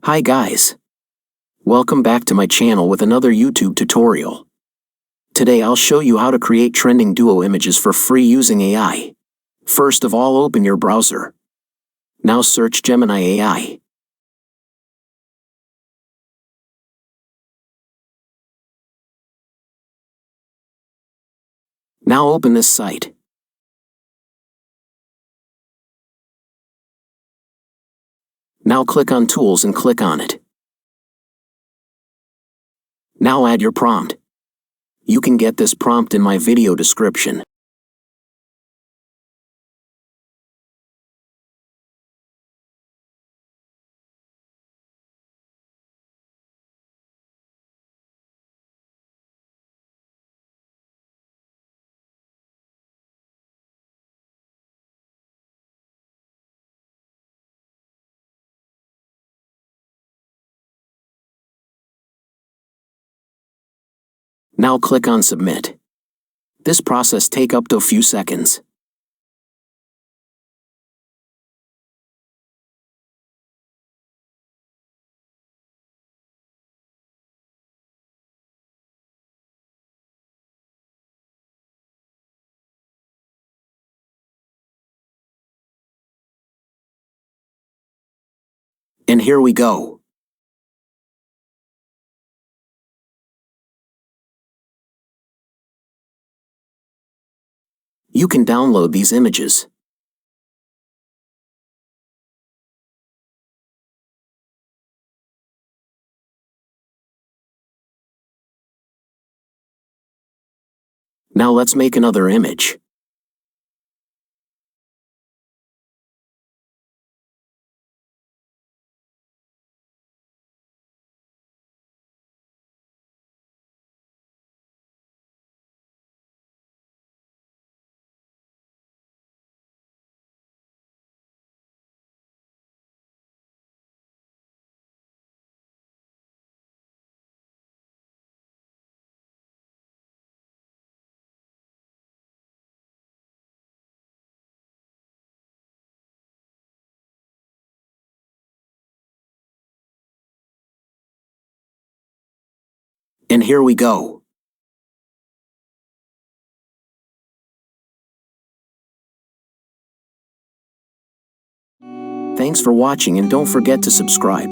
Hi guys. Welcome back to my channel with another YouTube tutorial. Today I'll show you how to create trending duo images for free using AI. First of all, open your browser. Now search Gemini AI. Now open this site. Now click on Tools and click on it. Now add your prompt. You can get this prompt in my video description. Now click on Submit. This process take up to a few seconds. And here we go. You can download these images. Now let's make another image. And here we go. Thanks for watching and don't forget to subscribe.